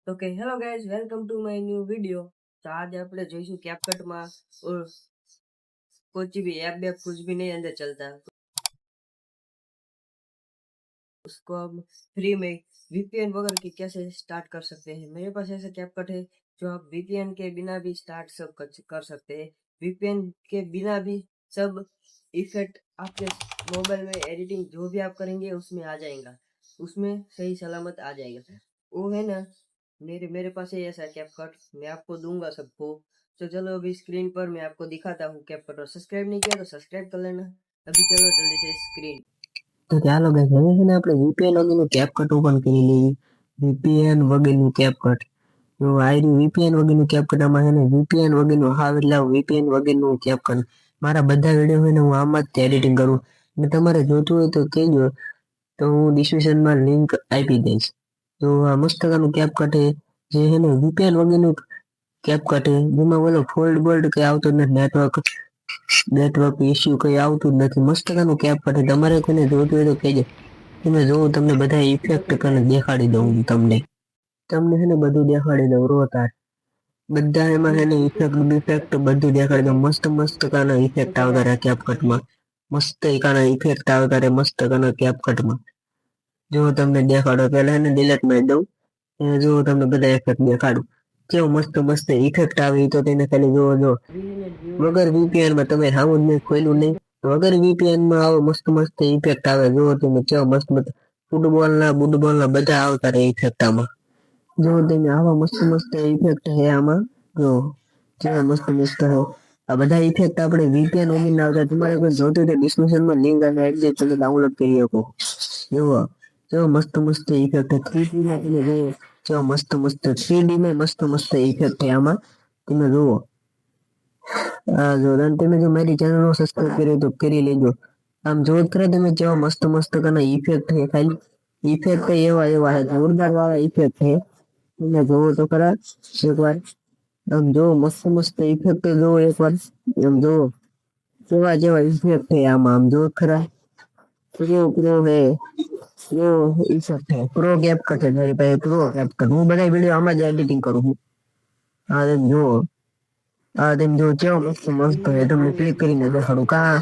Okay hello guys, welcome to my new video. तो आज આપણે જોઈશું CapCut માં कुछ भी ऐप में कुछ भी नहीं अंदर चलता, उसको हम फ्री में VPN वगैरह की कैसे स्टार्ट कर सकते हैं। मेरे पास ऐसा CapCut है जो आप VPN के बिना भी स्टार्ट सब कर सकते हैं। VPN के बिना भी सब इफेक्ट आपके मोबाइल में एडिटिंग जो भी आप करेंगे उसमें आ जाएगा, उसमें सही सलामत आ जाएगा। वो है ना, मेरे पास है ऐसा CapCut, मैं आपको दूंगा सबको। तो चलो अभी स्क्रीन पर मैं आपको दिखाता हूँ CapCut। और सब्सक्राइब नहीं किया तो सब्सक्राइब कर लेना। अभी चलो जल्दी से स्क्रीन। તો ચાલો ગાઈસ, હવે છે ને આપણે VPN વગરનું CapCut ઓપન કરી લઈએ। VPN વગરનું CapCut, જો આ રહ્યું VPN વગરનું CapCut। આમાં છે ને VPN વગરનું એટલે VPN વગરનું CapCut મારા બધા વિડીયો હોય ને હું આમાં જ એડિટિંગ કરું, અને તમારે જોતું હોય તો કહેજો, તો હું ડિસ્ક્રિપ્શનમાં લિંક આપી દઈશ। તો આ મસ્તકાનું CapCut છે જે છે ને VPN વગરનું CapCut જેમાં ઓલો ફોલ્ડ બોલ્ડ કઈ આવતો નથી, નેટવર્ક ઇશ્યુ કઈ આવતું જ નથી। મસ્તકાનું CapCut તમારે કોઈને જોતું હોય તો કહેજો, તમે જોઉં તમને બધા ઇફેક્ટ કરીને દેખાડી દઉં। તમને છે ને બધું દેખાડી દઉં, રોતાર બધા એમાં છે ને ઇફેક્ટ બધું દેખાડી દઉં। મસ્ત મસ્ત કાના ઇફેક્ટ આવતા રહે CapCutમાં, મસ્ત કાના ઇફેક્ટ આવતા રહે મસ્ત કાના CapCutમાં। જો તમને દેખાડો, પહેલા એને ડિલીટ મારી દઉં, જો તમને બધા ઇફેક્ટ દેખાડું કેવું મસ્ત મસ્ત ઇફેક્ટ આવી। તો તેને ખાલી જો વગર VPN માં તમે હાઉન ને ખોલ્યું નહીં, વગર VPN માં આવો મસ્ત મસ્ત ઇફેક્ટ આવે। જો તમે કેવા મસ્ત મસ્ત ફૂટબોલ ના બધા આવતા રહે ઇફેક્ટ આમાં। જો તમે આવા મસ્ત મસ્ત ઇફેક્ટ હે આમાં, જો કેવા મસ્ત મસ્ત હે આ બધા ઇફેક્ટ આપણે VPN વગર ના આવતા। તમારે કોઈ જોતું હોય તો ડિસ્ક્રિપ્શનમાં લિંક આવે, એક્ઝેક્ટ તમે ડાઉનલોડ કરી શકો। જો મસ્ત મસ્ત ઇફેક્ટ 3D માં તમે જોવો, કેવા મસ્ત મસ્ત 3D માં મસ્ત મસ્ત ઇફેક્ટ છે આમાં, તમે જુઓ। જો તમે જો મારી ચેનલ નો સબસ્ક્રાઇબ કર્યો તો કરી લેજો। આમ જો ખરા તમે કેવા મસ્ત મસ્ત કાના ઇફેક્ટ છે, ખાલી ઇફેક્ટ એવા હે જોરદાર વાળા ઇફેક્ટ છે, તમે જોવો તો ખરા એકવાર। આમ જો મસ્ત મસ્ત ઇફેક્ટ જોવો એકવાર, એમ જોવો જેવા ઇફેક્ટ છે આમાં। આમ જો ખરા પ્રો હે, પ્રો ઇફેક્ટ હે, પ્રો CapCut છે મારી પાસે, પ્રો CapCut। હું બધા વિડીયો આમાં જ એડિટિંગ કરું છું। આ તેમ જુઓ, આ તેમ જો કેવો મસ્ત મસ્ત હે, તમને ક્લિક કરીને દેખાડું કા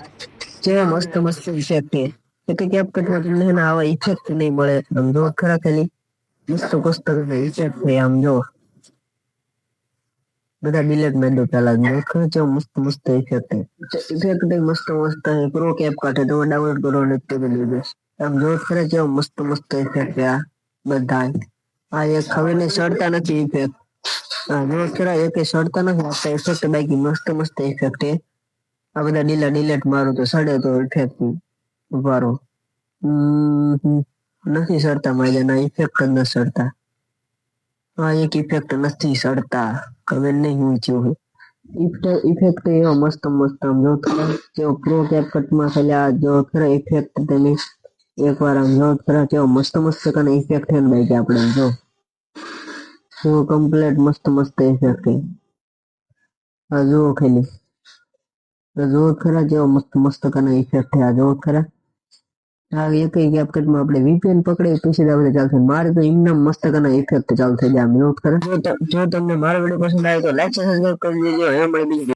કેવા મસ્ત મસ્ત ઇફેક્ટ હે। એક CapCutમાં તમને આવા ઇફેક્ટ નહીં મળે, આમ જો ખરા ખાલી મસ્ત મસ્ત ઇફેક્ટ છે આમ જો। બધા ડિલીટ મારી દો પેલા, જો ખરા કેવા મસ્ત મસ્ત ઇફેક્ટ મસ્ત મસ્ત હે, પ્રો CapCut તમે ડાઉનલોડ કરો અને કરી લેજો। આમ જો ખરા કેવા મસ્ત મસ્ત ઇફેક્ટ છે આ બધા। આ એક હવે ને સડતા નથી ઇફેક્ટ, હા જો ખરા એક સડતા નથી આપતા ઇફેક્ટ, બાકી મસ્ત મસ્ત ઇફેક્ટ છે આ બધા। ડિલીટ મારું તો સડે તો ઇફેક્ટ ઉભારો નથી સડતા મારે ના ઇફેક્ટ જ નથી સડતા। હા એક ઇફેક્ટ નથી સડતા, ખબર નહીં હું થયું ઇફેક્ટ એવા મસ્ત મસ્ત આમ જો ખરા કેવો પ્રો CapCutમાં ખાલી આ જો ખરા ઇફેક્ટ તમે એકવાર આમ જો ખરા કેવો મસ્ત મસ્ત કાને ઇફેક્ટ છે ને ભાઈ આપણે જો કમ્પ્લીટ મસ્ત મસ્ત ઇફેક્ટ છે આ જો ખાલી જો ખરા કેવો મસ્ત મસ્ત કાના ઇફેક્ટ છે આ જો ખરા। હા એક CapCutમાં આપણે VPN પકડે પછી આપણે ચાલશે, મારે તો એમના મસ્ત કાના ઇફેક્ટ ચાલુ થઈ જાય। જો તમને મારો વિડીયો પસંદ આવે તો લાઈક સબસ્ક્રાઇબ કરી દેજો।